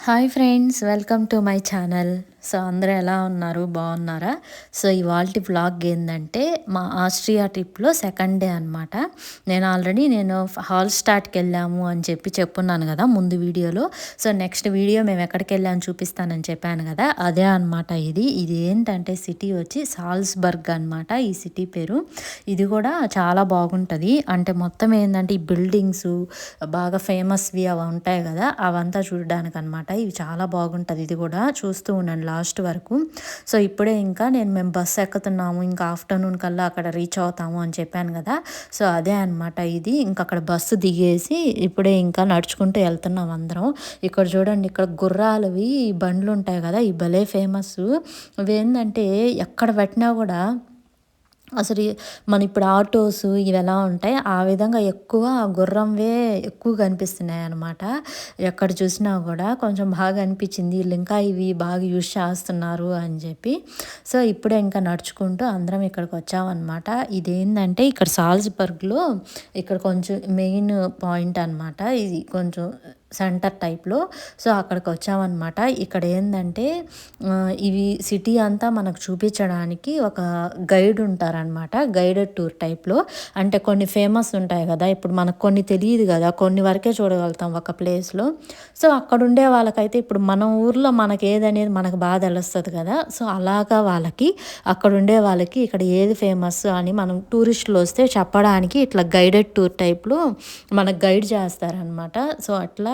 Hi friends, welcome to my channel. So అందరూ ఎలా ఉన్నారు, బాగున్నారా? సో ఇవాల్టి వ్లాగ్ ఏంటంటే మా ఆస్ట్రియా ట్రిప్లో సెకండ్ డే అనమాట. నేను హాల్స్టాట్కి వెళ్ళాము అని చెప్పున్నాను కదా ముందు వీడియోలో. సో నెక్స్ట్ వీడియో మేము ఎక్కడికి వెళ్ళాము చూపిస్తానని చెప్పాను కదా, అదే అనమాట. ఇది ఏంటంటే సిటీ వచ్చి సాల్స్బర్గ్ అనమాట. ఈ సిటీ పేరు. ఇది కూడా చాలా బాగుంటుంది. అంటే మొత్తం ఏంటంటే ఈ బిల్డింగ్స్ బాగా ఫేమస్వి అవి ఉంటాయి కదా, అవంతా చూడడానికి అనమాట. ఇవి చాలా బాగుంటుంది. ఇది కూడా చూస్తూ ఉన్నాను లాస్ట్ వరకు. సో ఇప్పుడే మేము బస్సు ఎక్కుతున్నాము, ఇంకా ఆఫ్టర్నూన్ కల్లా అక్కడ రీచ్ అవుతాము అని చెప్పాను కదా. సో అదే అనమాట. ఇది ఇంకా అక్కడ బస్సు దిగేసి ఇప్పుడే ఇంకా నడుచుకుంటూ వెళ్తున్నాం అందరం. ఇక్కడ చూడండి, ఇక్కడ గుర్రాలవి బండ్లు ఉంటాయి కదా, ఈ భలే ఫేమస్. ఇవి ఏంటంటే ఎక్కడ పెట్టినా కూడా అసలు మన ఇప్పుడు ఆటోస్ ఇవి ఎలా ఉంటాయి, ఆ విధంగా ఎక్కువ గుర్రంవే ఎక్కువ కనిపిస్తున్నాయి అనమాట. ఎక్కడ చూసినా కూడా కొంచెం బాగా అనిపించింది. వీళ్ళు ఇంకా ఇవి బాగా యూజ్ చేస్తున్నారు అని చెప్పి. సో ఇప్పుడే ఇంకా నడుచుకుంటూ అందరం ఇక్కడికి వచ్చామన్నమాట. ఇదేంటంటే ఇక్కడ సాల్జ్బర్గ్లో ఇక్కడ కొంచెం మెయిన్ పాయింట్ అనమాట. ఇది కొంచెం సెంటర్ టైప్లో. సో అక్కడికి వచ్చామన్నమాట. ఇక్కడ ఏంటంటే ఇవి సిటీ అంతా మనకు చూపించడానికి ఒక గైడ్ ఉంటారనమాట. గైడెడ్ టూర్ టైప్లో. అంటే కొన్ని ఫేమస్ ఉంటాయి కదా, ఇప్పుడు మనకు కొన్ని తెలియదు కదా, కొన్ని వరకే చూడగలుగుతాం ఒక ప్లేస్లో. సో అక్కడ ఉండే వాళ్ళకైతే ఇప్పుడు మన ఊర్లో మనకి ఏదనేది మనకు బాగా తెలుస్తుంది కదా. సో అలాగా వాళ్ళకి అక్కడ ఉండే వాళ్ళకి ఇక్కడ ఏది ఫేమస్ అని మనం టూరిస్టులు వస్తే చెప్పడానికి ఇట్లా గైడెడ్ టూర్ టైప్లో మనకు గైడ్ చేస్తారనమాట. సో అట్లా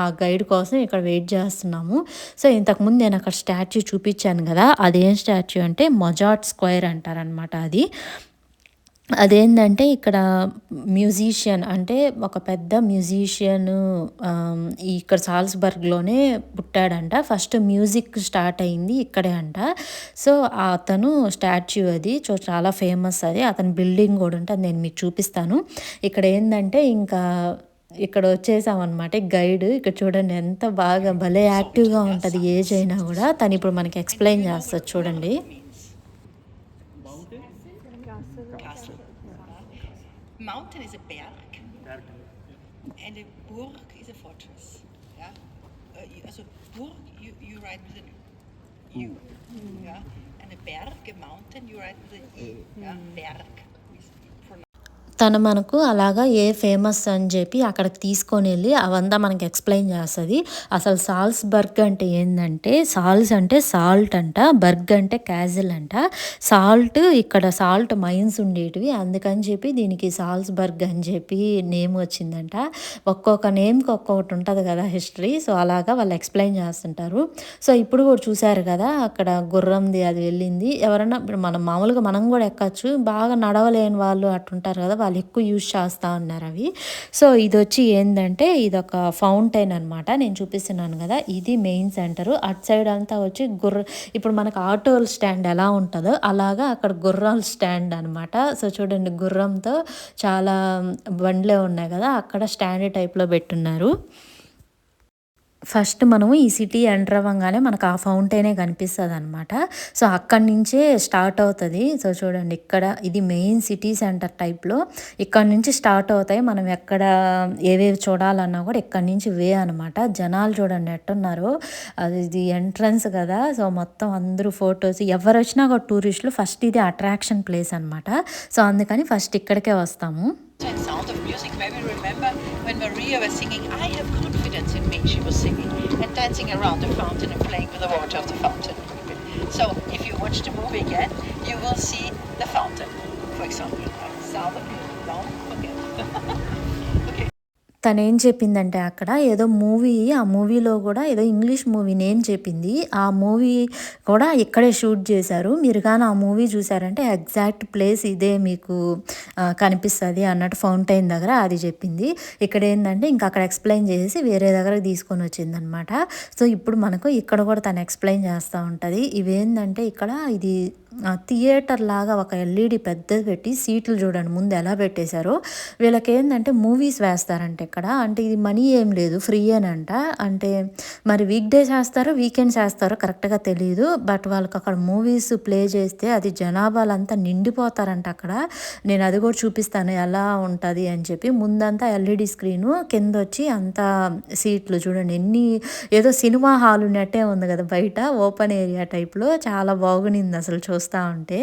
ఆ గైడ్ కోసం ఇక్కడ వెయిట్ చేస్తున్నాము. సో ఇంతకుముందు నేను అక్కడ స్టాచ్యూ చూపించాను కదా, అదేం స్టాచ్యూ అంటే మొజార్ట్ స్క్వేర్ అంటారనమాట. అదేంటంటే ఇక్కడ మ్యూజిషియన్, అంటే ఒక పెద్ద మ్యూజిషియన్ ఇక్కడ సాల్స్బర్గ్లోనే పుట్టాడంట. ఫస్ట్ మ్యూజిక్ స్టార్ట్ అయింది ఇక్కడే అంట. సో అతను స్టాచ్యూ అది చాలా ఫేమస్. అతని బిల్డింగ్ కూడా ఉంటుంది, నేను మీకు చూపిస్తాను. ఇక్కడ ఏంటంటే ఇక్కడ వచ్చేసామన్నమాట. గైడ్ ఇక్కడ చూడండి ఎంత బాగా భలే యాక్టివ్గా ఉంటుంది, ఏజ్ అయినా కూడా. తను ఇప్పుడు మనకి ఎక్స్ప్లెయిన్ చేస్తుంది చూడండి. Mountain is a Berg and a Burg is a fortress. Yeah? Also Burg, you write with an U. Yeah? And a Berg, a mountain, you write with an E. Yeah? Berg. తను మనకు అలాగా ఏ famous అని చెప్పి అక్కడికి తీసుకొని వెళ్ళి అవంతా మనకి ఎక్స్ప్లెయిన్ చేస్తుంది. అసలు సాల్స్బర్గ్ అంటే ఏంటంటే, సాల్స్ అంటే సాల్ట్ అంట, బర్గ్ అంటే క్యాజిల్ అంట. ఇక్కడ సాల్ట్ మైన్స్ ఉండేటివి, అందుకని చెప్పి దీనికి సాల్స్బర్గ్ అని చెప్పి నేమ్ వచ్చిందంట. ఒక్కొక్క నేమ్కి ఒక్కొక్కటి ఉంటుంది కదా హిస్టరీ. సో అలాగా వాళ్ళు ఎక్స్ప్లెయిన్ చేస్తుంటారు. సో ఇప్పుడు కూడా చూశారు కదా, అక్కడ గుర్రంది అది వెళ్ళింది. ఎవరన్నా ఇప్పుడు మామూలుగా మనం కూడా ఎక్కచ్చు, బాగా నడవలేని వాళ్ళు అట్టుంటారు కదా, వాళ్ళు ఎక్కువ యూజ్ చేస్తూ ఉన్నారు అవి. సో ఇది వచ్చి ఏంటంటే ఇదొక ఫౌంటైన్ అనమాట. నేను చూపిస్తున్నాను కదా, ఇది మెయిన్ సెంటరు. అటు సైడ్ అంతా వచ్చి ఇప్పుడు మనకు ఆటోల స్టాండ్ ఎలా ఉంటుందో అలాగా అక్కడ గుర్రాల స్టాండ్ అనమాట. సో చూడండి, గుర్రంతో చాలా బండ్లే ఉన్నాయి కదా, అక్కడ స్టాండ్ టైప్లో పెట్టున్నారు. ఫస్ట్ మనము ఈ సిటీ ఎంటర్ అవ్వగానే మనకు ఆ ఫౌంటైనే కనిపిస్తుంది అనమాట. సో అక్కడి నుంచే స్టార్ట్ అవుతుంది. సో చూడండి, ఇది మెయిన్ సిటీ సెంటర్ టైప్లో. ఇక్కడ నుంచి స్టార్ట్ అవుతాయి. మనం ఎక్కడ ఏవేవి చూడాలన్నా కూడా ఇక్కడి నుంచి అనమాట. జనాలు చూడండి ఎట్టున్నారు, ఇది ఎంట్రన్స్ కదా. సో మొత్తం అందరూ ఫొటోస్, ఎవరు వచ్చినా కూడా టూరిస్టులు ఫస్ట్ ఇది అట్రాక్షన్ ప్లేస్ అనమాట. సో అందుకని ఫస్ట్ ఇక్కడికే వస్తాము. Sound of music, maybe remember when Maria was singing, I have confidence in me, she was singing and dancing around the fountain and playing with the water of the fountain. So if you watch the movie again, you will see the fountain, for example. Sound of music, don't forget. తను ఏం చెప్పిందంటే అక్కడ ఏదో movie, ఆ మూవీలో కూడా ఏదో English movie name చెప్పింది. ఆ మూవీ కూడా ఇక్కడే షూట్ చేశారు. మీరు కానీ ఆ మూవీ చూసారంటే ఎగ్జాక్ట్ ప్లేస్ ఇదే మీకు కనిపిస్తుంది అన్నట్టు, ఫౌంటైన్ దగ్గర అది చెప్పింది. ఇక్కడ ఏంటంటే ఇంకా అక్కడ ఎక్స్ప్లెయిన్ చేసి వేరే దగ్గరకు తీసుకొని వచ్చిందనమాట. సో ఇప్పుడు మనకు ఇక్కడ కూడా తను ఎక్స్ప్లెయిన్ చేస్తూ ఉంటుంది. ఇవేంటంటే ఇక్కడ ఇది థియేటర్ లాగా ఒక ఎల్ఈడి పెద్దది పెట్టి సీట్లు చూడండి ముందు ఎలా పెట్టేశారో. వీళ్ళకి ఏంటంటే మూవీస్ వేస్తారంటే ఇక్కడ. అంటే ఇది మనీ ఏం లేదు, ఫ్రీయేనంట. అంటే మరి వీక్ డేస్ ఏస్తారో, వీకెండ్స్ ఏస్తారో కరెక్ట్‌గా తెలీదు. బట్ వాళ్ళకక్కడ మూవీస్ ప్లే చేస్తే అది జనాభాలంతా నిండిపోతారంట అక్కడ. నేను అది కూడా చూపిస్తాను ఎలా ఉంటది అని చెప్పి. ముందంతా ఎల్ఈడీ స్క్రీను, కిందొచ్చి అంతా సీట్లు చూడండి ఏదో సినిమా హాల్ ఉన్నట్టే ఉంది కదా బయట, ఓపెన్ ఏరియా టైప్‌లో. చాలా బాగునిందసలు చూస్తా ఉంటే.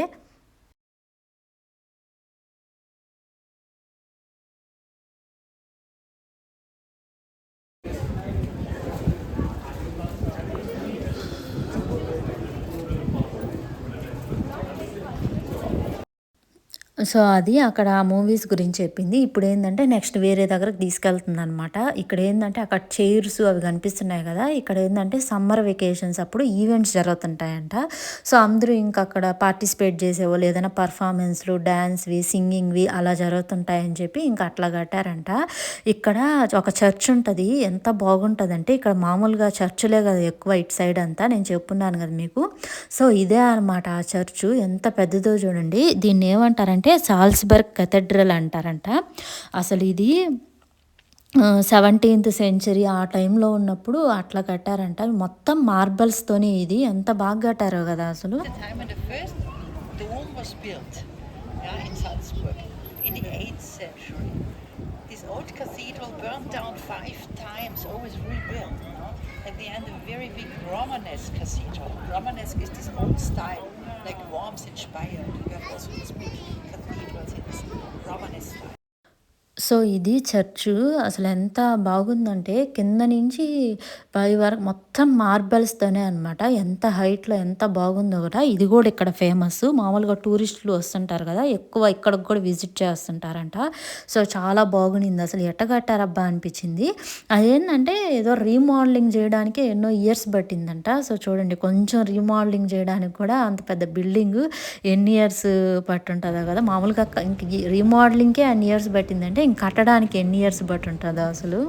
సో, అది అక్కడ ఆ మూవీస్ గురించి చెప్పింది. ఇప్పుడేందంటే నెక్స్ట్ వేరే దగ్గరకి తీసుకెళ్తుందనమాట. ఇక్కడేందంటే అక్కడ చైర్స్ అవి కనిపిస్తున్నాయి గదా! ఇక్కడేందంటే సమ్మర్ వెకేషన్స్ అప్పుడు ఈవెంట్స్ జరుగుతుంటాయంట. సో, అందరూ ఇంకక్కడ పార్టిసిపేట్ చేసేవాళ్ళు ఏదైనా పర్ఫార్మెన్స్‌లు, డాన్స్‌వి, సింగింగ్‌వి అలా జరుగుతుంటాయని చెప్పి ఇంక అట్లా కట్టారంట. ఇక్కడ ఒక చర్చ్ ఉంటది. ఎంత బాగుంటదంటే ఇక్కడ మామూలుగా చర్చులే గదా ఎక్కువ ఇటు సైడ్ అంతా. నేను చెప్పున్నాను గదా మీకు. సో, ఇదే అనమాట ఆ చర్చు. ఎంత పెద్దదో చూడండి. దీన్నేమంటారంటే సాల్స్‌బర్గ్ కథీడ్రల్ అంటారంట. అసలు ఇది 17థ్ సెంచరీ ఆ టైంలో ఉన్నప్పుడు అట్లా కట్టారంట. మొత్తం మార్బల్స్‌తోనే ఇది. ఎంత బాగా కట్టారో గదా అసలు. The time when the first dome was built, yeah, in Salzburg in the 8th century. This old cathedral burned down 5 times, always rebuilt. You know? At the end, a very big Romanesque cathedral. Romanesque is this old style, like Worms in Speyer. You have also these big cathedrals in this Romanesque style. So, ఇది church. అసలెంత బాగుందంటే కింద నుంచి పై వరకు మొత్తం మార్బల్స్‌తోనే అనమాట. ఎంత హైట్‌లో ఎంత బాగుందో గూడా. ఇది గూడా ఇక్కడ ఫేమస్సు. మామూలుగా టూరిస్టులు వస్తుంటారు గదా! ఎక్కువ ఇక్కడికి గూడా విజిట్ చేస్తుంటారంట. సో, చాలా బాగునింది. అసలు ఎట్ట కట్టారబ్బా అనిపిచ్చింది. అదేంటంటే ఏదో రీమోడలింగ్ జేయడానికి ఎన్నో ఇయర్స్ పట్టిందంట. సో, చూడండి కొంచెం రీమోడలింగ్ జేయడానికి కూడా అంత పెద్ద బిల్డింగు ఎన్ని ఇయర్స్ పట్టుంటదో గదా! మామూలుగా ఇంక ఈ రీమోడలింగ్‌కే అన్ని ఇయర్స్ పట్టిందంటే ఇంక కట్టడానికి ఎన్ని ఇయర్స్ పట్టుంటదో అసలు.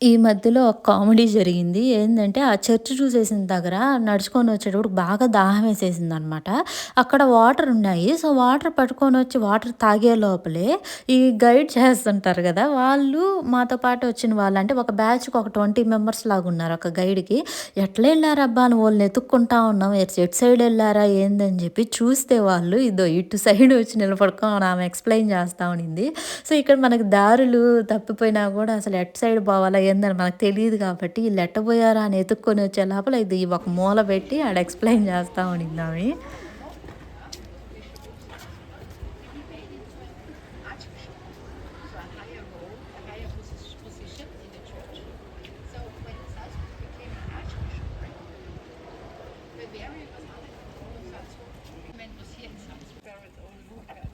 ఈ మధ్యలో ఒక కామెడీ జరిగింది. ఏందంటే ఆ చర్చ్ చూసేసిన దగ్గర నడుచుకొని వచ్చేటప్పుడు బాగా దాహం వేసేసిందనమాట. అక్కడ వాటర్ ఉన్నాయి. సో, వాటర్ పట్టుకొనొచ్చి వాటర్ తాగే లోపలే ఈ గైడ్ చేస్తుంటారు గదా! వాళ్ళు మాతో పాటు వచ్చిన వాళ్ళు అంటే ఒక బ్యాచ్‌కి ఒక 20 మెంబర్స్ లాగున్నారు ఒక గైడ్‌కి. ఎట్లా ఎళ్లారబ్బా అని వోళ్ళని ఎతుక్కుంటా ఉన్నాం. ఎటు సైడ్ ఎళ్లారా ఏందని చెప్పి చూస్తే వాళ్ళు ఇదో ఇటు సైడ్ వచ్చి నిలబడుకొని ఆమె ఎక్స్‌ప్లెయిన్ చేస్తా ఉండింది. సో, ఇక్కడ మనకు దారులు తప్పిపోయినా గూడా అసలు ఎటు సైడ్ పోవాలా ఏందని మనకు తెలీదు కాబట్టి ఈళ్ళు ఎట్టబోయారా అని ఎతుక్కొని వచ్చే లోపల ఇది ఒక మూల పెట్టి ఆడ ఎక్స్‌ప్లెయిన్ చేస్తా ఉండిందామె. Archbishop, so a higher role, a higher position in the church. So when Salzburg became an archbishopric, Bavaria was not in control of Salzburg. Man was here in Salzburg with old Ludwig.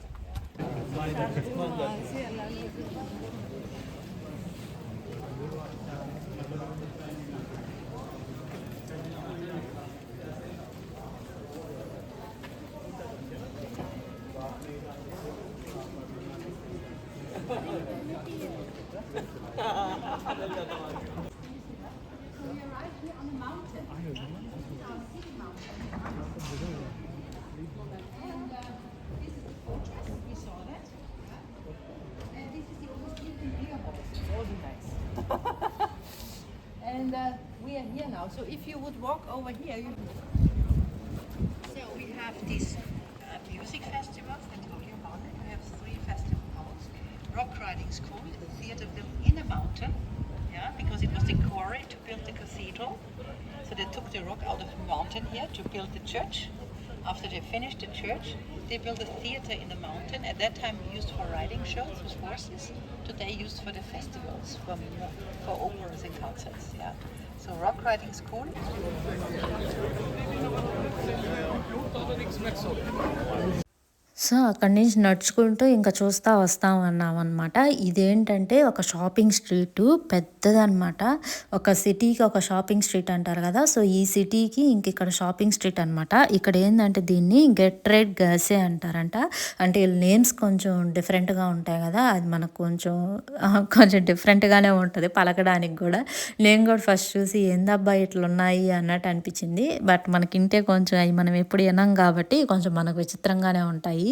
And we are here now. So if you would walk over here, so we have these music festivals. I told you about it. We have 3 festival halls. Rock riding school, a theater built in a mountain. Yeah, because it was the quarry to build the cathedral. So they took the rock out of the mountain here to build the church. After they finished the church, they built a theater in the mountain. At that time used for riding shows with horses. Today used for the festivals, for operas and concerts. Yeah. So rock riding school. So, so, అక్కడి నుంచి నడుచుకుంటూ ఇంక చూస్తా వస్తామన్నామనమాట. ఇదేంటంటే ఒక shopping street పెద్దదనమాట. ఒక సిటీకి ఒక షాపింగ్ స్ట్రీట్ అంటారు గదా! సో, ఈ సిటీకి ఇంకిక్కడ షాపింగ్ స్ట్రీట్ అనమాట. ఇక్కడేందంటే దీన్ని గెట్ రైట్ గర్ల్సే అంటారంట. అంటే ఈళ్ళ నేమ్స్ కొంచెం డిఫరెంట్‌గా ఉంటాయి గదా! అది మనకు కొంచెం కొంచెం డిఫరెంట్‌గానే ఉంటది పలకడానికి గూడా. నేను గూడా ఫస్ట్ చూసి ఏందబ్బా ఇట్లున్నాయి అన్నట్టు అనిపిచ్చింది. బట్ మనకింటే కొంచెం అయి మనం ఎప్పుడు ఇనం గాబట్టి కొంచెం మనకు విచిత్రంగానే ఉంటాయి.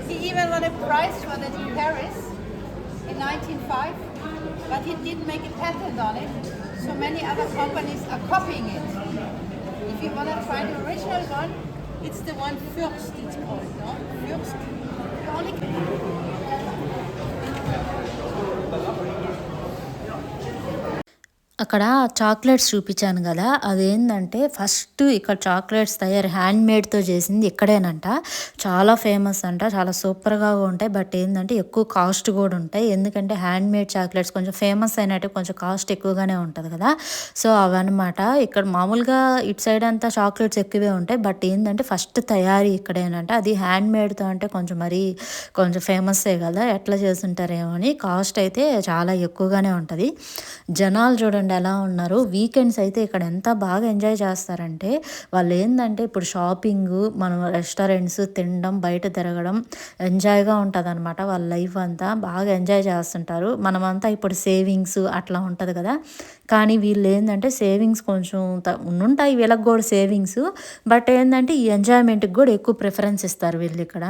He even won a prize for that in Paris in 1905, but he didn't make a patent on it. So many other companies are copying it. If you want to try the original one, it's the one Fürst, it's called, no? Fürst. You only అక్కడ chocolates చూపించాను గదా! అదేందంటే first ఇక్కడ chocolates తయారు హ్యాండ్‌మేడ్‌తో చేసింది ఇక్కడేనంట. చాలా famous అంట. చాలా సూపర్‌గా ఉంటాయి. బట్ ఏందంటే ఎక్కువ కాస్ట్ గూడా ఉంటాయి. ఎందుకంటే హ్యాండ్‌మేడ్ చాక్లెట్స్ కొంచెం ఫేమస్ అయినట్టు కొంచెం కాస్ట్ ఎక్కువగానే ఉంటది గదా! సో, అవన్నమాట. ఇక్కడ మామూలుగా ఇటు సైడ్ అంతా చాక్లెట్స్ ఎక్కువే ఉంటాయి. బట్ ఏందంటే ఫస్ట్ తయారీ ఇక్కడేనంట. అది హ్యాండ్‌మేడ్‌తో అంటే కొంచెం మరీ కొంచెం ఫేమస్సే గదా! ఎట్లా చేసుంటారేమో అని కాస్ట్ అయితే చాలా ఎక్కువగానే ఉంటది. జనాలు చూడండి ఎలా ఉన్నారు. వీకెండ్స్ అయితే ఇక్కడ ఎంత బాగా ఎంజాయ్ చేస్తారంటే వాళ్ళేందంటే ఇప్పుడు షాపింగు, మనం రెస్టారెంట్స్ తినడం, బయట తిరగడం ఎంజాయ్‌గా ఉంటదనమాట. వాళ్ళ లైఫ్ అంతా బాగా ఎంజాయ్ చేస్తుంటారు. మనమంతా ఇప్పుడు సేవింగ్స్ అట్లా ఉంటది కదా! కానీ వీళ్ళేందంటే సేవింగ్స్ కొంచెం ఉండుంటాయి వీళ్ళకి గూడా సేవింగ్స్. బట్ ఏందంటే ఈ ఎంజాయ్‌మెంట్‌కి గూడా ఎక్కువ ప్రిఫరెన్స్ ఇస్తారు వీళ్ళిక్కడ.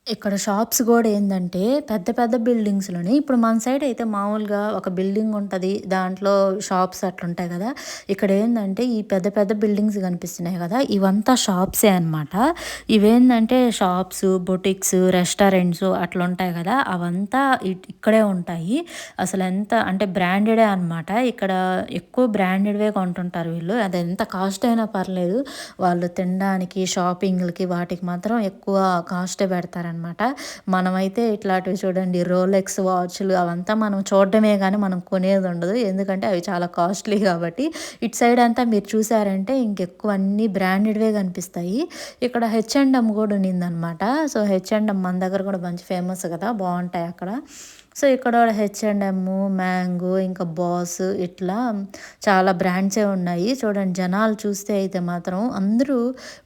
ఇక్కడ షాప్స్ గూడా ఏందంటే పెద్ద పెద్ద బిల్డింగ్స్‌లోనే ఇప్పుడు మన సైడ్ అయితే మామూలుగా ఒక బిల్డింగ్ ఉంటది. దాంట్లో షాప్స్ అట్లుంటాయి గదా! ఇక్కడేందంటే ఈ పెద్ద పెద్ద బిల్డింగ్స్ కనిపిస్తున్నాయి గదా! ఇవంతా షాప్సే అనమాట. ఇవేందంటే షాప్స్, బొటిక్స్, రెస్టారెంట్స్ అట్లుంటాయి గదా! అవంతా ఇక్కడే ఉంటాయి. అసలెంత అంటే బ్రాండెడే అనమాట. ఇక్కడ ఎక్కువ బ్రాండెడ్‌వే కొంటుంటారు వీళ్ళు. అదెంత కాస్ట్ అయినా పర్లేదు. వాళ్ళు తినడానికి, షాపింగ్‌లకి వాటికి మాత్రం ఎక్కువ కాస్టే పెడతారనమాట. మనమైతే ఇట్లాంటివి చూడండి రోలెక్స్ వాచ్‌లు అవంతా మనం చూడడమే గానీ మనం కొనేదుండదు. ఎందుకంటే అవి చాలా కాస్ట్‌లీ గాబట్టి. ఇటు సైడ్ అంతా మీరు చూసారంటే ఇంకెక్కువ అన్నీ బ్రాండెడ్‌వే కనిపిస్తాయి. ఇక్కడ హెచ్&ఎం గూడా ఉన్నిందనమాట. సో, హెచ్&ఎం మన దగ్గర గూడా మంచి ఫేమస్ గదా! బావుంటాయి అక్కడ. సో, ఇక్కడ హెచ్&ఎం, మ్యాంగో ఇంకా బాస్ ఇట్లా చాలా బ్రాండ్సే ఉన్నాయి. చూడండి జనాలు చూస్తే అయితే మాత్రం అందరూ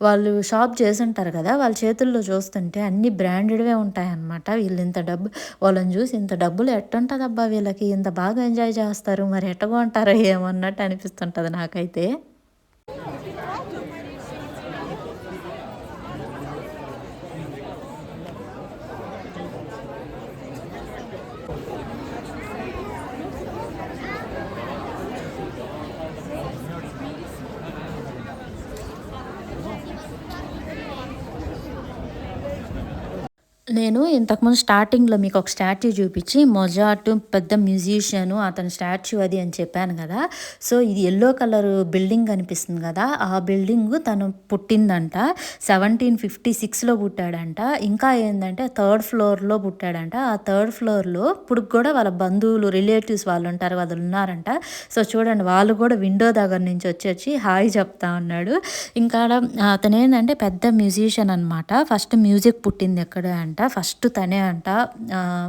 వాళ్ళు షాప్ చేసుంటారు గదా! వాళ్ళ చేతుల్లో చూస్తుంటే అన్నీ బ్రాండెడ్‌వే ఉంటాయన్నమాట. వీళ్ళింత డబ్బు వాళ్ళని చూసి ఇంత డబ్బులు ఎట్టుంటదబ్బా వీళ్ళకి ఇంత బాగా ఎంజాయ్ చేస్తారు. మరి ఎట్ట కొంటారో ఏమో అన్నట్టు అనిపిస్తుంటది నాకైతే. నేను ఇంతకుముందు స్టార్టింగ్‌లో మీకొక స్టాట్యూ చూపిచ్చి మొజార్ట్ పెద్ద మ్యూజిషియను అతని స్టాచ్యూ అది అని చెప్పాను గదా! సో, ఇది యెల్లో కలరు బిల్డింగ్ కనిపిస్తుంది గదా! ఆ బిల్డింగు తను పుట్టిందంట. 1756లో పుట్టాడంట. ఇంకా ఏందంటే థర్డ్ ఫ్లోర్‌లో పుట్టాడంట. ఆ థర్డ్ ఫ్లోర్‌లో ఇప్పుడుకి గూడా వాళ్ళ బంధువులు, రిలేటివ్స్ వాళ్ళుంటారు. వాళ్ళున్నారంట. సో, చూడండి వాళ్ళు గూడా విండో దగ్గర నుంచి వచ్చి హాయ్ చెప్తా ఉన్నాడు. ఇంకా అతనేందంటే పెద్ద మ్యూజిషియన్ అనమాట. ఫస్ట్ మ్యూజిక్ పుట్టింది ఎక్కడ అంట ఫస్ట్ తనే అంట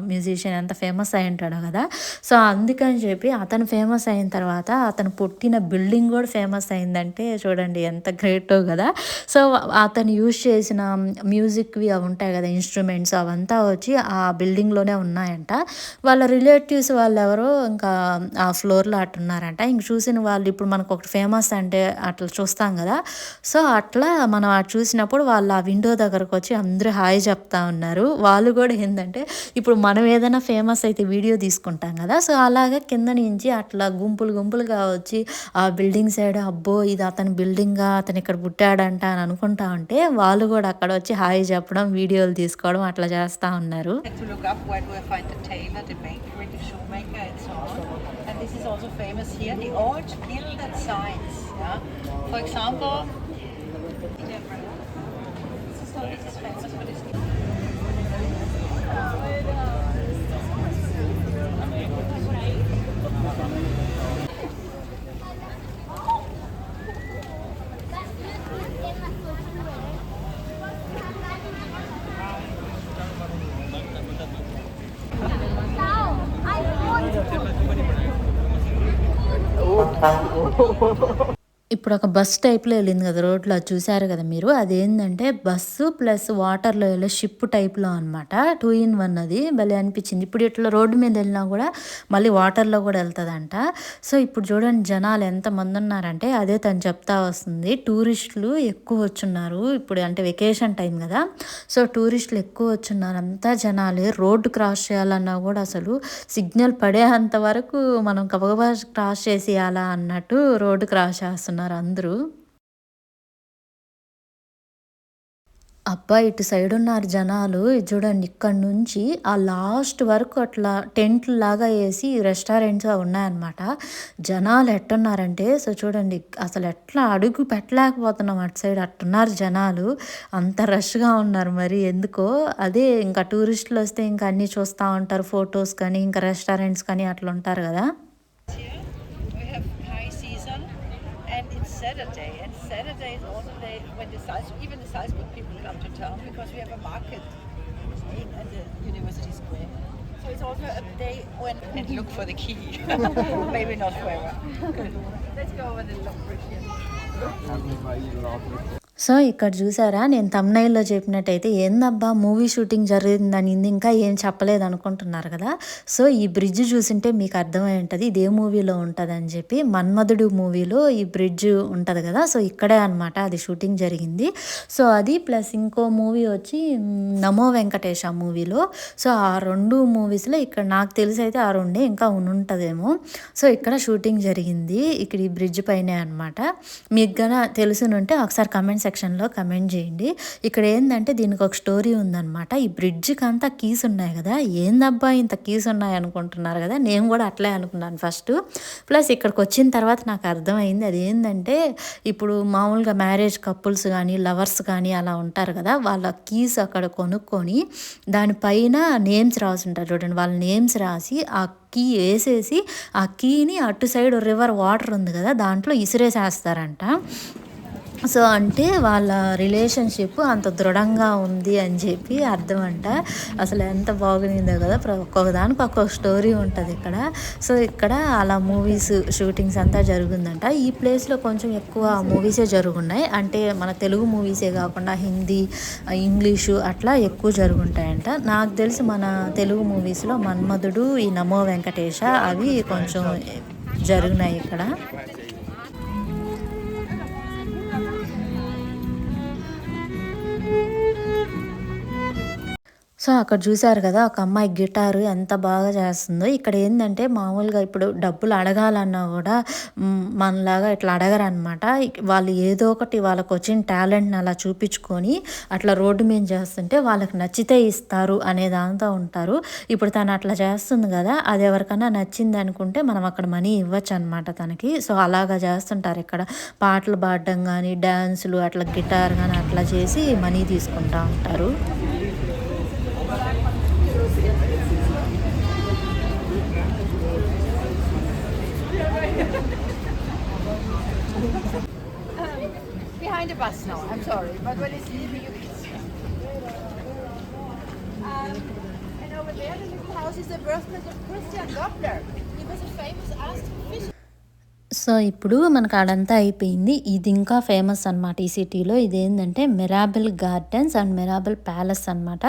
మ్యూజిషియన్ ఎంత ఫేమస్ అయి ఉంటాడో కదా! సో, అందుకని చెప్పి అతను ఫేమస్ అయిన తర్వాత అతను పుట్టిన బిల్డింగ్ కూడా ఫేమస్ అయిందంటే చూడండి ఎంత గ్రేటో కదా! సో, అతను యూజ్ చేసిన మ్యూజిక్‌వి అవి ఉంటాయి కదా! ఇన్‌స్ట్రుమెంట్స్ అవంతా వచ్చి ఆ బిల్డింగ్‌లోనే ఉన్నాయంట. వాళ్ళ రిలేటివ్స్ వాళ్ళెవరో ఇంకా ఆ ఫ్లోర్‌లో అట్టున్నారంట. ఇంక చూసిన వాళ్ళు ఇప్పుడు మనకొకటి ఫేమస్ అంటే అట్లా చూస్తాం కదా! సో, అట్లా మనం అది చూసినప్పుడు వాళ్ళు ఆ విండో దగ్గరకొచ్చి అందరూ హాయ్ చెప్తా ఉన్నారు. ఉన్నారు. వాళ్ళు కూడా ఏందంటే ఇప్పుడు మనం ఏదైనా ఫేమస్ అయితే వీడియో తీసుకుంటాం కదా! సో, అలాగా కింద నుంచి అట్లా గుంపులుగా వచ్చి ఆ బిల్డింగ్ సైడ్ అబ్బో! ఇది అతని బిల్డింగా, అతను ఇక్కడ పుట్టాడంట అని అనుకుంటా ఉంటే వాళ్ళు కూడా అక్కడ వచ్చి హాయ్ చెప్పడం, వీడియోలు తీసుకోవడం అట్లా చేస్తా ఉన్నారు. Had to look up where do I find the tailor, the baker, the shoemaker, and so on. And this is also famous here, the old gilded signs. Yeah? For example, this is famous for this. ఇప్పుడు ఒక bus టైప్‌లో ఎళ్ళింది కదా! రోడ్‌లో అది చూసారు కదా మీరు. అదేందంటే bus plus వాటర్‌లో ఎళ్ళే షిప్ టైప్‌లో అనమాట. 2 ఇన్ 1 అది. భలే అనిపించింది. ఇప్పుడు ఇట్లా రోడ్డు మీద ఎళ్ళినా కూడా మళ్ళీ వాటర్‌లో కూడా ఎళ్తదంట. సో, ఇప్పుడు చూడండి జనాలు ఎంతమందున్నారంటే అదే తను చెప్తా వస్తుంది. టూరిస్టులు ఎక్కువ వచ్చున్నారు. ఇప్పుడు అంటే వెకేషన్ టైం కదా! సో, టూరిస్టులు ఎక్కువ వచ్చున్నారు. అంతా జనాలే. రోడ్డు క్రాస్ చేయాలన్నా కూడా అసలు సిగ్నల్ పడేంత వరకు మనం గబగబా క్రాస్ చేసేయాలా అన్నట్టు రోడ్డు క్రాస్ చేస్తున్నారు అందరూ. అబ్బా! ఇటు సైడున్నారు జనాలు. ఇది చూడండి ఇక్కడి నుంచి ఆ లాస్ట్ వరకు అట్లా టెంట్‌లాగా ఏసి రెస్టారెంట్స్ అవి ఉన్నాయన్నమాట. జనాలు ఎట్టున్నారంటే సో చూడండి అసలు ఎట్లా అడుగు పెట్టలేకపోతున్నాం అటు సైడ్ అట్టున్నారు జనాలు. అంత రష్‌గా ఉన్నారు మరి ఎందుకో. అదే ఇంకా టూరిస్టులొస్తే ఇంకా అన్నీ చూస్తా ఉంటారు. ఫోటోస్ కానీ, ఇంకా రెస్టారెంట్స్ కానీ అట్లుంటారు గదా! Here we have high season, and it's Saturday. And Saturday is also the day when even the Salzburg people come to town because we have a market at the University Square. So it's also a day when and look for the key. Maybe not forever. Let's go over the lock bridge here. So, ఇక్కడ చూసారా నేను థంబ్‌నెయిల్‌లో చెప్పినట్టయితే ఏందబ్బా movie shooting జరిగిందనింది ఇంకా ఏం చెప్పలేదనుకుంటున్నారు కదా! So, ఈ bridge చూసుంటే మీకు అర్థమై ఉంటది. ఇదే మూవీలో ఉంటదని చెప్పి. 'మన్మధుడు' మూవీలో ఈ బ్రిడ్జ్ ఉంటది కదా! సో, ఇక్కడే అనమాట అది షూటింగ్ జరిగింది. సో, అది ప్లస్ ఇంకో మూవీ వచ్చి 'నమో వెంకటేశ' మూవీలో. సో, ఆ 2 మూవీస్‌లో ఇక్కడ నాకు తెలిసైతే ఆ 2 ఇంకా ఉంటదేమో. సో, ఇక్కడ షూటింగ్ జరిగింది. ఇక్కడ ఈ బ్రిడ్జ్ పైనే అనమాట. మీకు గన తెలిసునుంటే ఒకసారి కామెంట్ సెక్షన్‌లో కమెంట్ చేయండి. ఇక్కడ ఏందంటే దీనికి ఒక స్టోరీ ఉందనమాట. ఈ బ్రిడ్జ్‌కంతా కీస్ ఉన్నాయి కదా! ఏందబ్బా ఇంత కీస్ ఉన్నాయి అనుకుంటున్నారు కదా! నేను కూడా అట్లే అనుకున్నాను ఫస్ట్. ప్లస్ ఇక్కడికొచ్చిన తర్వాత నాకు అర్థమైంది. అదేందంటే ఇప్పుడు మామూలుగా మ్యారేజ్ కపుల్స్ కానీ, లవర్స్ కానీ అలా ఉంటారు కదా! వాళ్ళ కీస్ అక్కడ కొనుక్కొని దానిపైన నేమ్స్ రాసుంటారు చూడండి. వాళ్ళ నేమ్స్ రాసి ఆ కీ ఏసేసి ఆ కీని అటు సైడ్ రివర్ వాటర్ ఉంది కదా! దాంట్లో ఇసిరేసేస్తారంట. సో, అంటే వాళ్ళ రిలేషన్‌షిప్ అంత దృఢంగా ఉంది అని చెప్పి అర్థం అంట. అసలు ఎంత బాగుండిందో కదా! ఒక్కొక్కదానికి ఒక్కొక్క స్టోరీ ఉంటది ఇక్కడ. సో, ఇక్కడ అలా మూవీస్ షూటింగ్స్ అంతా జరుగుందంట. ఈ ప్లేస్‌లో కొంచెం ఎక్కువ మూవీసే జరుగున్నాయి. అంటే మన తెలుగు మూవీసే కాకుండా హిందీ, ఇంగ్లీషు అట్లా ఎక్కువ జరుగుంటాయంట. నాకు తెలిసి మన తెలుగు మూవీస్‌లో 'మన్మధుడు', ఈ 'నమో వెంకటేశ' అవి కొంచెం జరిగినాయి ఇక్కడ. సో, అక్కడ చూసారు కదా! ఒక అమ్మాయి గిటారు ఎంత బాగా చేస్తుందో. ఇక్కడ ఏందంటే మామూలుగా ఇప్పుడు డబ్బులు అడగాలన్నా కూడా మనలాగా ఇట్లా అడగరనమాట. వాళ్ళు ఏదో ఒకటి వాళ్ళకొచ్చిన టాలెంట్‌ని అలా చూపించుకొని అట్లా రోడ్డు మీద చేస్తుంటే వాళ్ళకి నచ్చితే ఇస్తారు అనే దాంతో ఉంటారు. ఇప్పుడు తను అట్లా చేస్తుంది కదా! అది ఎవరికైనా నచ్చిందనుకుంటే మనం అక్కడ మనీ ఇవ్వచ్చనమాట తనకి. సో, అలాగా చేస్తుంటారు ఇక్కడ. పాటలు పాడడం గానీ, డాన్సులు అట్లా గిటార్ గానీ అట్లా చేసి మనీ తీసుకుంటా ఉంటారు. Behind the bus now. I'm sorry, but when it's leaving, you can see. And over there, the little house is the birthplace of Christian Doppler. He was a famous astrophysicist. So, ఇప్పుడు మనకు ఆడంతా అయిపోయింది. ఇది ఇంకా famous అనమాట ఈ సిటీలో. ఇదేంటంటే మిరాబెల్ gardens and మిరాబెల్ palace అనమాట.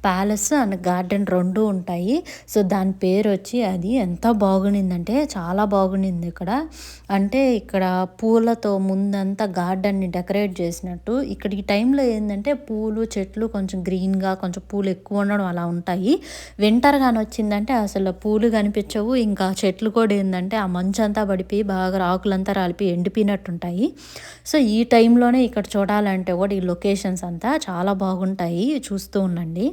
ప్యాలెస్ అండ్ గార్డెన్ 2 ఉంటాయి. సో, దాని పేరొచ్చి అది ఎంత బాగుండిందంటే చాలా బాగుండింది ఇక్కడ. అంటే ఇక్కడ పూలతో ముందంతా గార్డెన్‌ని డెకరేట్ చేసినట్టు. ఇక్కడ ఈ టైంలో ఏందంటే పూలు, చెట్లు కొంచెం గ్రీన్‌గా కొంచెం పూలు ఎక్కువ ఉండడం అలా ఉంటాయి. వింటర్ గానొచ్చిందంటే అసలు పూలు కనిపించవు. ఇంకా చెట్లు కూడా ఏందంటే ఆ మంచంతా పడిపోయి బాగా ఆకులంతా రాలిపోయి ఎండిపోయినట్టుంటాయి. సో, ఈ టైంలోనే ఇక్కడ చూడాలంటే కూడా ఈ లొకేషన్స్ అంతా చాలా బాగుంటాయి. చూస్తూ ఉండండి.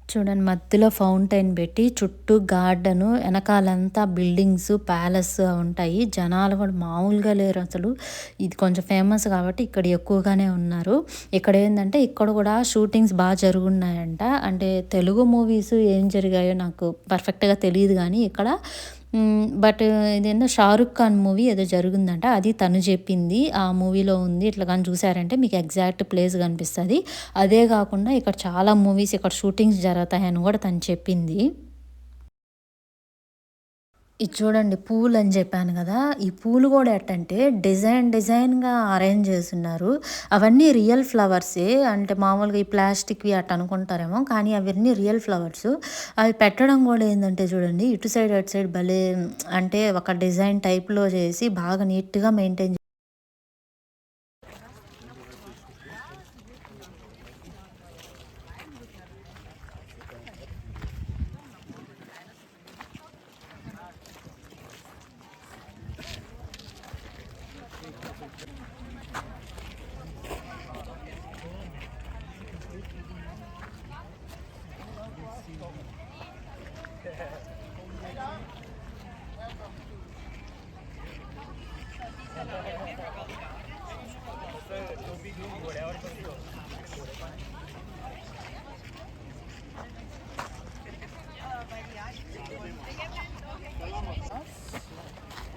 చూడండి మధ్యలో ఫౌంటైన్ పెట్టి చుట్టూ గార్డెను వెనకాలంతా బిల్డింగ్స్, ప్యాలెస్ ఉంటాయి. జనాలు కూడా మామూలుగా లేరు అసలు. ఇది కొంచెం ఫేమస్ కాబట్టి ఇక్కడ ఎక్కువగానే ఉన్నారు. ఇక్కడ ఏందంటే ఇక్కడ కూడా షూటింగ్స్ బాగా జరుగున్నాయంట. అంటే తెలుగు మూవీస్ ఏం జరిగాయో నాకు పర్ఫెక్ట్‌గా తెలీదు గానీ ఇక్కడ బట్ ఇదేందో 'షారుఖ్ ఖాన్' మూవీ ఏదో జరిగిందంట. అది తను చెప్పింది. ఆ మూవీలో ఉంది. ఇట్లా గాని చూసారంటే మీకు ఎగ్జాక్ట్ ప్లేస్ కనిపిస్తది. అదే కాకుండా ఇక్కడ చాలా మూవీస్ ఇక్కడ షూటింగ్స్ జరుగుతాయని కూడా తను చెప్పింది. ఇది చూడండి పూలని చెప్పాను కదా! ఈ పూలు కూడా ఎట్టంటే డిజైన్‌గా అరేంజ్ చేసున్నారు. అవన్నీ రియల్ ఫ్లవర్సే. అంటే మామూలుగా ఈ ప్లాస్టిక్‌వి అట్ట అనుకుంటారేమో కానీ అవన్నీ రియల్ ఫ్లవర్స్. అవి పెట్టడం కూడా ఏందంటే చూడండి ఇటు సైడ్, అటు సైడ్ భలే అంటే ఒక డిజైన్ టైప్‌లో చేసి బాగా నీట్‌గా maintain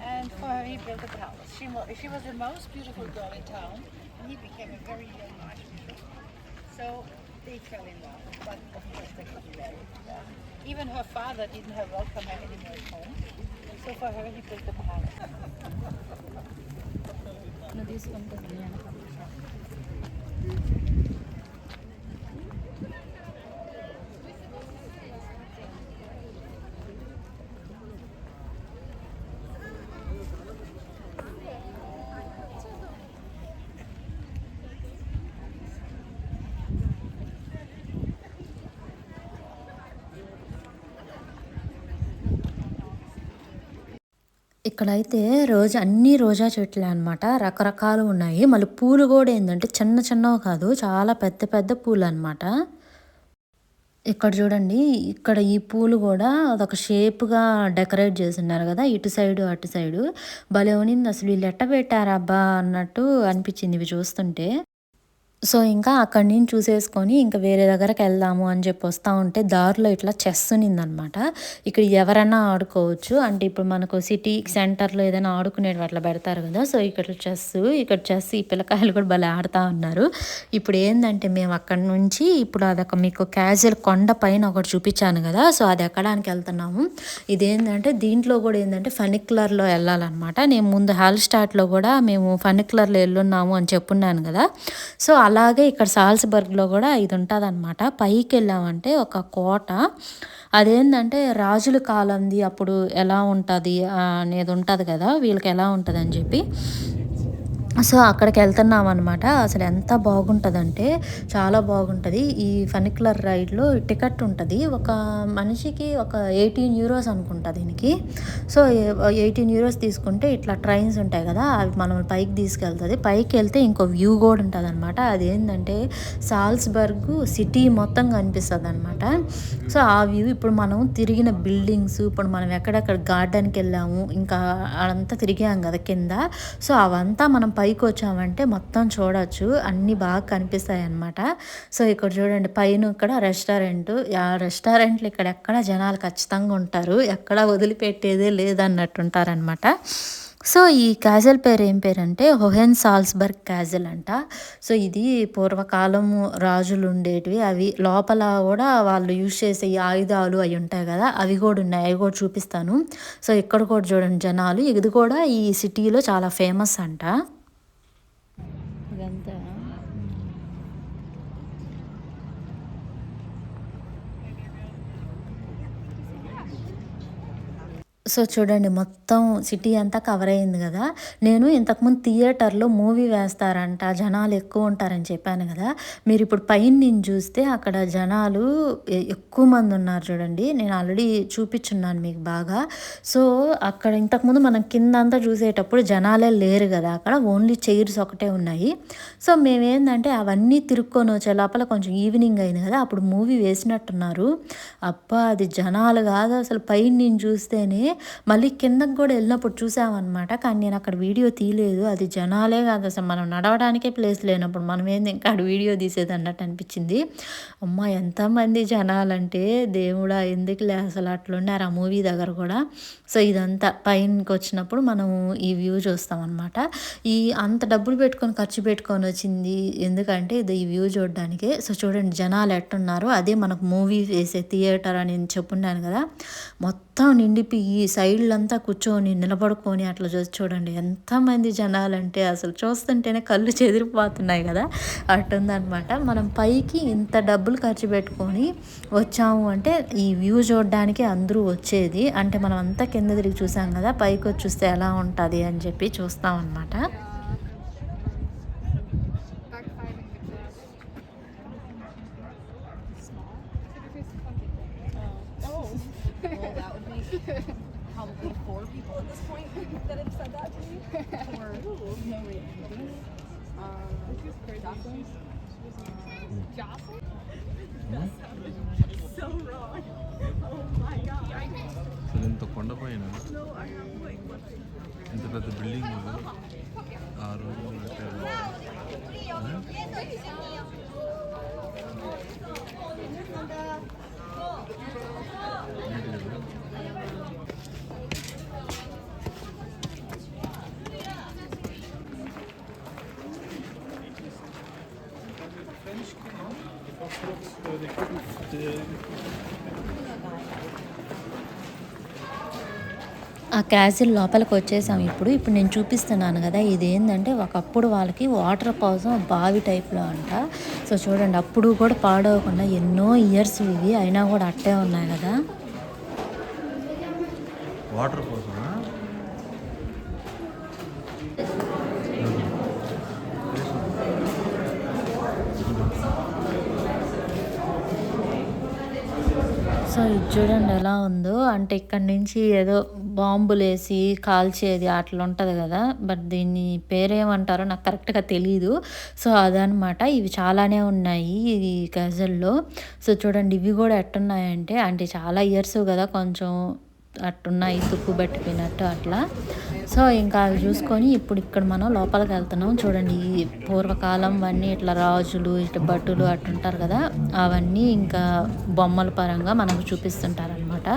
And for her, he built a palace. She was the most beautiful girl in town, and he became a very young archbishop. So they fell in love, but of course they couldn't marry. Even her father didn't have welcome her anymore at home. So for her, he built a palace. ఇక్కడైతే అన్నీ రోజా చెట్లే అనమాట. రకరకాలు ఉన్నాయి. మళ్ళీ పూలు గూడా ఏందంటే చిన్న చిన్నవి కాదు. చాలా పెద్ద పెద్ద పూలనమాట. ఇక్కడ చూడండి. ఇక్కడ ఈ పూలు గూడా అదొక షేప్‌గా డెకరేట్ చేసున్నారు గదా! ఇటు సైడు, అటు సైడు. భలే ఉన్నింది అసలు వీళ్ళు ఎట్ట పెట్టారబ్బా! అన్నట్టు అనిపిచ్చింది ఇవి చూస్తుంటే. సో, ఇంకా అక్కడి నుంచి చూసేసుకొని ఇంక వేరే దగ్గరకెళ్దాము అని చెప్పి వస్తా ఉంటే దారిలో ఇట్లా చెస్ ఉన్నిందనమాట. ఇక్కడ ఎవరైనా ఆడుకోవచ్చు. అంటే ఇప్పుడు మనకు సిటీ సెంటర్‌లో ఏదైనా ఆడుకునేటివి అట్లా పెడతారు కదా! సో, ఇక్కడ చెస్ ఈ పిల్లకాయలు కూడా భలే ఆడుతా ఉన్నారు. ఇప్పుడు ఏందంటే మేము అక్కడి నుంచి ఇప్పుడు అదొక మీకు క్యాజువల్ కొండ పైన ఒకటి చూపించాను కదా! సో, అది ఎక్కడానికి వెళ్తున్నాము. ఇదేందంటే దీంట్లో కూడా ఏందంటే ఫనిక్యులర్‌లో వెళ్ళాలనమాట. నేను ముందు హాల్‌స్టార్ట్‌లో కూడా మేము ఫనిక్యులర్‌లో ఎళ్ళున్నాము అని చెప్పున్నాను కదా! సో, అలాగే ఇక్కడ సాల్స్‌బర్గ్‌లో గూడా ఇదుంటదనమాట. పైకెళ్ళామంటే ఒక కోట. అదేందంటే రాజుల కాలంది అప్పుడు ఎలా ఉంటది అనేది ఉంటది గదా! వీళ్ళకెలా ఉంటదని జెప్పి. సో, అక్కడికెళ్తున్నామనమాట. అసలెంత బాగుంటదంటే చాలా బాగుంటది. ఈ ఫనిక్యులర్ రైడ్‌లో టికెట్ ఉంటది. ఒక మనిషికి ఒక 18 యూరోస్ అనుకుంటా దీనికి. సో, 18 యూరోస్ తీసుకుంటే ఇట్లా ట్రైన్స్ ఉంటాయి గదా! అవి మనల్ని పైకి తీసుకెళ్తది. పైకెళ్తే ఇంకో వ్యూ గూడా ఉంటదనమాట. అదేందంటే సాల్స్‌బర్గ్ సిటీ మొత్తం కనిపిస్తదనమాట. సో, ఆ వ్యూ ఇప్పుడు మనం తిరిగిన బిల్డింగ్స్ ఇప్పుడు మనం ఎక్కడెక్కడ గార్డెన్‌కెళ్ళాము. ఇంకా అదంతా తిరిగాం గదా కింద. సో, అవంతా మనం పైకొచ్చామంటే మొత్తం చూడొచ్చు. అన్నీ బాగా కనిపిస్తాయన్నమాట. సో, ఇక్కడ చూడండి పైన ఇక్కడ రెస్టారెంటు. ఆ రెస్టారెంట్లు ఇక్కడెక్కడ జనాలు ఖచ్చితంగా ఉంటారు. ఎక్కడ వదిలిపెట్టేదే లేదన్నట్టుంటారనమాట. సో, ఈ క్యాజెల్ పేరు ఏం పేరంటే హోహెన్ సాల్స్‌బర్గ్ క్యాజెల్ అంట. సో, ఇది పూర్వకాలం రాజులుండేటివి. అవి లోపల గూడా వాళ్ళు యూజ్ చేసే ఈ ఆయుధాలు అయ్యుంటాయి గదా! అవి గూడా ఉన్నాయి. అవి గూడా చూపిస్తాను. సో, ఇక్కడ కూడా చూడండి జనాలు. ఇది కూడా ఈ సిటీలో చాలా ఫేమస్ అంట. ఇదంతా సో, చూడండి మొత్తం సిటీ అంతా కవర్ అయింది గదా! నేను ఇంతకుముందు థియేటర్‌లో మూవీ వేస్తారంట, జనాలు ఎక్కువ ఉంటారని చెప్పాను గదా! మీరిప్పుడు పైన నుంచి చూస్తే అక్కడ జనాలు ఎక్కువ మంది ఉన్నారు చూడండి. నేను ఆల్రెడీ చూపిచ్చున్నాను మీకు బాగా. సో, అక్కడ ఇంతకుముందు మనం కిందంతా చూసేటప్పుడు జనాలే లేరు గదా! అక్కడ ఓన్లీ చైర్స్ ఒకటే ఉన్నాయి. సో, మేమేందంటే అవన్నీ తిరుక్కొని వచ్చే లోపల కొంచెం ఈవినింగ్ అయింది గదా! అప్పుడు మూవీ వేసినట్టున్నారు. అబ్బా! అది జనాలు గాదు అసలు పైన నుంచి చూస్తేనే మళ్ళీ కిందకి గూడా ఎళ్ళినప్పుడు చూసామనమాట. కానీ నేనక్కడ వీడియో తీయలేదు. అది జనాలే గాదసలు మనం నడవడానికే ప్లేస్ లేనప్పుడు మనమేంది ఇంకా ఆడ వీడియో తీసేదన్నట్టు అనిపిచ్చింది. అమ్మా! ఎంతమంది జనాలంటే దేవుడా! ఎందుకులే అసలు అట్లున్నారు ఆ మూవీ దగ్గర గూడా. సో, ఇదంతా పైనకొచ్చినప్పుడు మనం ఈ వ్యూ చూస్తామనమాట. ఈ అంత డబ్బులు పెట్టుకొని ఖర్చు పెట్టుకొనొచ్చింది ఎందుకంటే ఇది ఈ వ్యూ చూడడానికే. సో, చూడండి జనాలు ఎట్టున్నారో అదే మనకు మూవీ వేసే థియేటర్ అని చెప్పున్నాను గదా! మొత్తం నిండిపోయి ఈ సైడ్‌లంతా కూర్చొని, నిలబడుకొని అట్లా చూడండి ఎంతమంది జనాలంటే అసలు చూస్తుంటేనే కళ్ళు చెదిరిపోతున్నాయి గదా! అట్టుందనమాట. మనం పైకి ఇంత డబ్బులు ఖర్చు పెట్టుకొని వచ్చాము అంటే ఈ వ్యూ చూడడానికి అందరూ వచ్చేది. అంటే మనం అంతా కింద తిరిగి చూసాం గదా! పైకొచ్చి చూస్తే ఎలా ఉంటది అని చెప్పి చూస్తామనమాట. Well, that would make probably 4 people at this point that have said that to me. Or no reason. Jocelyn? Jocelyn? That sounded so wrong. Oh my god. అసలు ఇంత కొండపైన ఇంత పెద్ద బిల్డింగ్ ఆ రోజు కట్టారు. ఆ క్యాసిల్ లోపలికి వచ్చేసాం ఇప్పుడు. ఇప్పుడు నేను చూపిస్తున్నాను గదా! ఇదేందంటే ఒకప్పుడు వాళ్ళకి వాటర్ కోసం బావి టైప్‌లో అంట. సో, చూడండి అప్పుడు కూడా పాడవకుండా ఎన్నో ఇయర్స్ ఇవి అయినా గూడా అట్టే ఉన్నాయి గదా! వాటర్ కోసమా? సో, ఇది చూడండి ఎలా ఉందో. అంటే ఇక్కడి నుంచి ఏదో బాంబులేసి కాల్చేది అట్లుంటది గదా! బట్ దీన్ని పేరేమంటారో నాకు కరెక్ట్‌గా తెలీదు. సో, అదనమాట. ఇవి చాలానే ఉన్నాయి ఈ గజల్‌లో. సో, చూడండి ఇవి గూడా ఎట్టున్నాయంటే అంటే చాలా ఇయర్స్ గదా! కొంచెం అట్టున్నాయి తుప్పు పట్టిపోయినట్టు అట్లా. సో, ఇంకా అవి చూసుకొని ఇప్పుడు ఇక్కడ మనం లోపలికెళ్తున్నాం. చూడండి ఈ పూర్వకాలంవన్నీ ఇట్లా రాజులు, ఇట్లా భటులు అట్టుంటారు గదా! అవన్నీ ఇంకా బొమ్మల పరంగా మనకు చూపిస్తుంటారనమాట.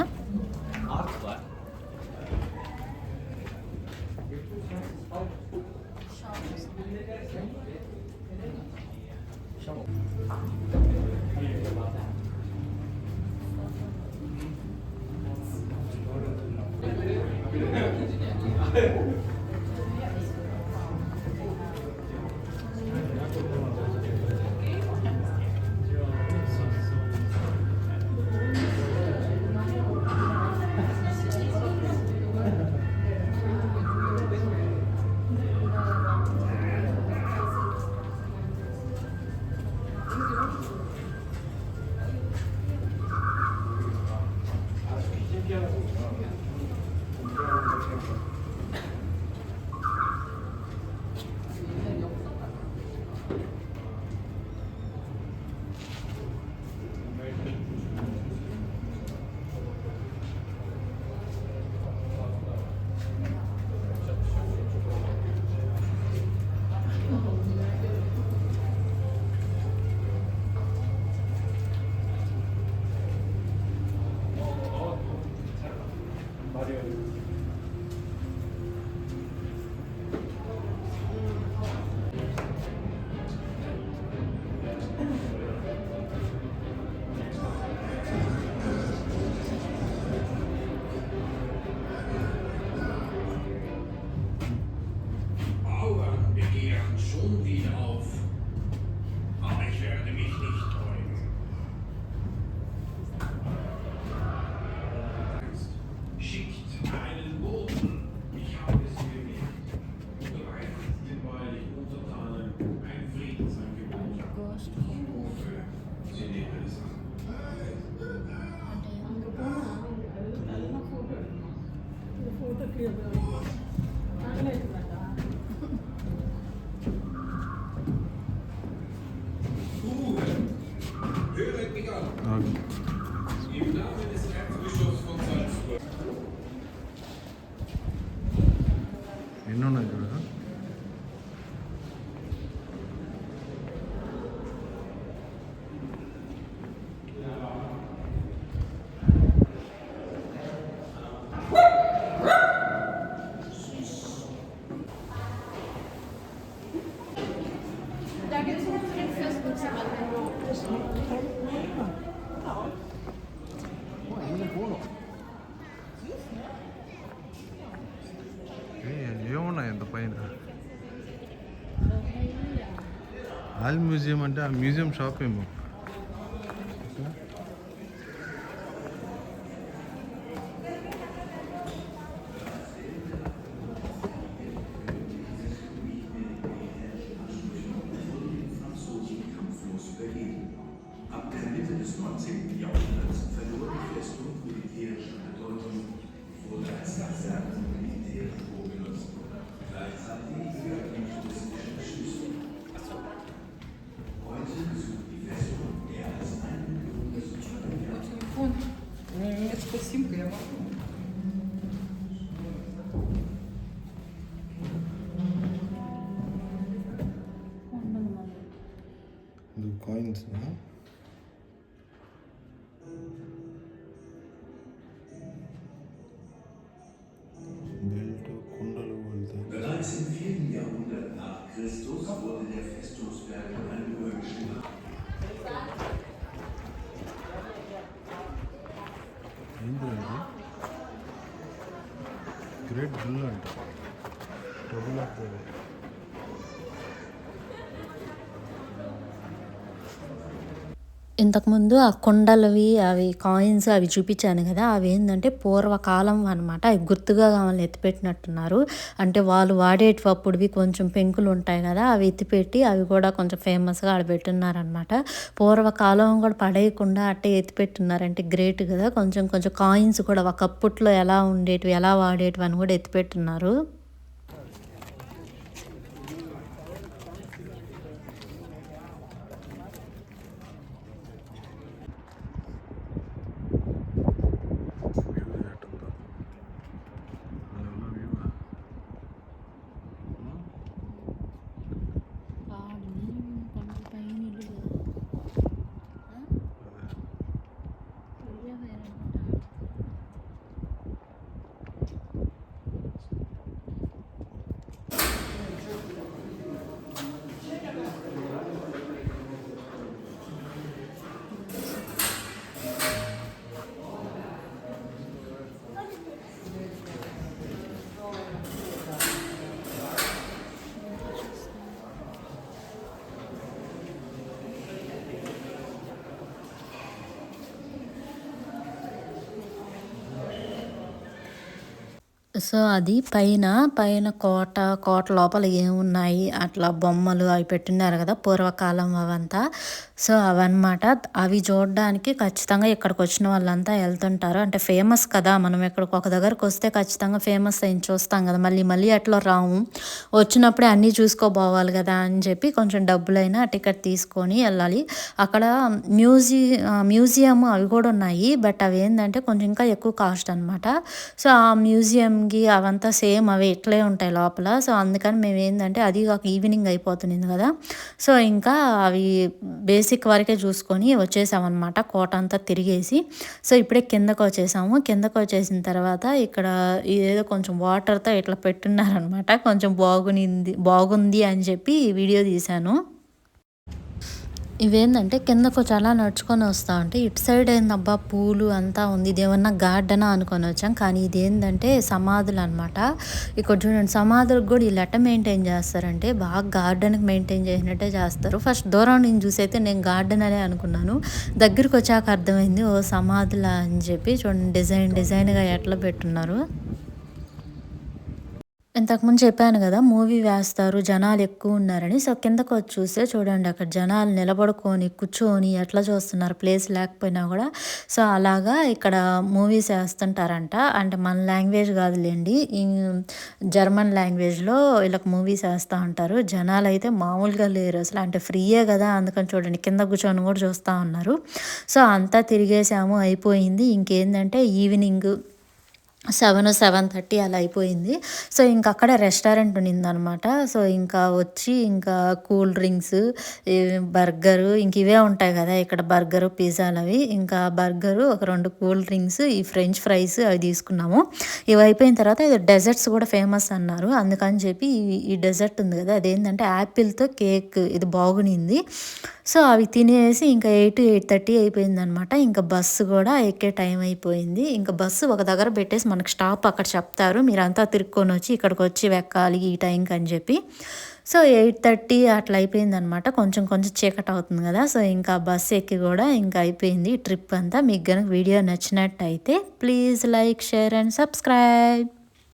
ఎన్ని ఉన్నాయి చూడ. Da gibt es noch den Festnutzermann. ఏమున్నాయి అంత పైన? ఆల్ మ్యూజియం అంటే ఆ మ్యూజియం షాప్ ఏమో. Ab der Mitte des 19. Jahrhunderts verlor die Festung militärische Bedeutung, wurde als Kaserne und Militärdepot genutzt. Gleichzeitig gehörten touristische Erschließung. Heute besucht die Festung mehr als 1 Million Besucher im Jahr. Спасибо. ఇది coins. Belt కుండలు వెళ్తాయి. Bereits im 4. Jahrhundert nach Christus wurde der Festungsberg von einem römischen ఏంటి great bill అంట. Double అవుతుంది. ఇంతకుముందు ఆ కుండలవి అవి coins అవి చూపించాను కదా, అవి ఏంటంటే పూర్వకాలం అనమాట. అవి గుర్తుగా కావాలని ఎత్తిపెట్టినట్టున్నారు. అంటే వాళ్ళు వాడేటప్పుడువి కొంచెం పెంకులు ఉంటాయి కదా, అవి ఎత్తిపెట్టి అవి కూడా కొంచెం ఫేమస్గా ఆడ పెట్టున్నారనమాట. పూర్వకాలం కూడా పడేయకుండా అట్టే ఎత్తిపెట్టున్నారంటే గ్రేట్ కదా. కొంచెం కొంచెం కాయిన్స్ కూడా ఒకప్పట్లో ఎలా ఉండేటివి ఎలా వాడేటివి అని కూడా ఎత్తిపెట్టున్నారు. సో అది పైన కోట లోపల ఏమున్నాయి అట్లా బొమ్మలు అవి పెట్టినారు కదా పూర్వకాలం అవంతా. సో అవన్నమాట. అవి చూడడానికి ఖచ్చితంగా ఇక్కడికి వచ్చిన వాళ్ళంతా వెళ్తుంటారు. అంటే ఫేమస్ కదా, మనం ఇక్కడికి ఒక దగ్గరకు వస్తే ఖచ్చితంగా ఫేమస్ అయింది చూస్తాం కదా, మళ్ళీ అట్లా రాము. వచ్చినప్పుడే అన్నీ చూసుకోపోవాలి కదా అని చెప్పి కొంచెం డబ్బులైనా టికెట్ తీసుకొని వెళ్ళాలి. అక్కడ మ్యూజియం అవి కూడా ఉన్నాయి. బట్ అవి ఏంటంటే కొంచెం ఇంకా ఎక్కువ కాస్ట్ అనమాట. సో ఆ మ్యూజియంకి అవంతా సేమ్ అవి ఇట్లే ఉంటాయి లోపల. సో అందుకని మేము ఏంటంటే అది ఒక ఈవినింగ్ అయిపోతుంది కదా, సో ఇంకా అవి బేసిక్ వరకే చూసుకొని వచ్చేసామన్నమాట. కోట అంతా తిరిగేసి సో ఇప్పుడే కిందకు వచ్చేసిన తర్వాత ఇక్కడ ఏదో కొంచెం వాటర్తో ఇట్లా పెట్టున్నారనమాట. కొంచెం బాగుంది అని చెప్పి వీడియో తీశాను. ఇవేంటంటే కిందకు వచ్చి అలా నడుచుకొని వస్తూ ఉంటే ఇటు సైడ్ ఏందబ్బా పూలు అంతా ఉంది, ఇదేమన్నా గార్డెనా అనుకొని వచ్చాం. కానీ ఇదేంటంటే సమాధులు అనమాట. ఇక్కడ చూడండి, సమాధులకు కూడా వీళ్ళు ఎట్ట మెయింటైన్ చేస్తారంటే బాగా గార్డెన్కి మెయింటైన్ చేసినట్టే చేస్తారు. ఫస్ట్ దూరం నుంచి చూసి అయితే నేను గార్డెన్ అనే అనుకున్నాను. దగ్గరికి వచ్చాక అర్థమైంది ఓ సమాధులా అని చెప్పి. చూడండి డిజైన్గా ఎట్లా పెట్టున్నారు. ఇంతకుముందు చెప్పాను కదా మూవీ వేస్తారు జనాలు ఎక్కువ ఉన్నారని. సో కిందకు వచ్చి చూస్తే చూడండి అక్కడ జనాలు నిలబడుకొని కూర్చొని ఎట్లా చూస్తున్నారు ప్లేస్ లేకపోయినా కూడా. సో అలాగా ఇక్కడ మూవీస్ వేస్తుంటారంట. అంటే మన లాంగ్వేజ్ కాదులేండి, జర్మన్ లాంగ్వేజ్లో వీళ్ళకి మూవీస్ వేస్తూ ఉంటారు. జనాలు అయితే మామూలుగా లేరు అసలు, అంటే ఫ్రీయే కదా అందుకని చూడండి కింద కూర్చొని కూడా చూస్తూ ఉన్నారు. సో అంతా తిరిగేసాము, అయిపోయింది. ఇంకేంటంటే ఈవినింగ్ 7-7:30 అలా అయిపోయింది. సో ఇంకా అక్కడ రెస్టారెంట్ ఉన్నిందనమాట. సో ఇంకా వచ్చి ఇంకా కూల్ డ్రింక్స్, బర్గరు, ఇంక ఇవే ఉంటాయి కదా ఇక్కడ బర్గరు పిజ్జాలు అవి. ఇంకా బర్గరు, ఒక 2 కూల్ డ్రింక్స్, ఈ ఫ్రెంచ్ ఫ్రైస్ అవి తీసుకున్నాము. ఇవి అయిపోయిన తర్వాత ఇది డెజర్ట్స్ కూడా ఫేమస్ అన్నారు. అందుకని చెప్పి ఈ డెజర్ట్ ఉంది కదా అదేంటంటే యాపిల్తో కేక్, ఇది బాగునింది. సో అవి తినేసి ఇంకా 8-8:30 అయిపోయిందనమాట. ఇంకా బస్సు కూడా ఎక్కే టైం అయిపోయింది. ఇంకా బస్సు ఒక దగ్గర పెట్టేసి మనకు స్టాప్ అక్కడ చెప్తారు, మీరంతా తిరుక్కొని వచ్చి ఇక్కడికి వచ్చి ఎక్కాలి ఈ టైంకి అని చెప్పి. సో 8:30 అట్లా అయిపోయిందనమాట. కొంచెం కొంచెం చీకటి అవుతుంది కదా. సో ఇంకా బస్సు ఎక్కి కూడా ఇంకా అయిపోయింది ట్రిప్ అంతా. మీకు కనుక వీడియో నచ్చినట్టయితే please like, share and subscribe.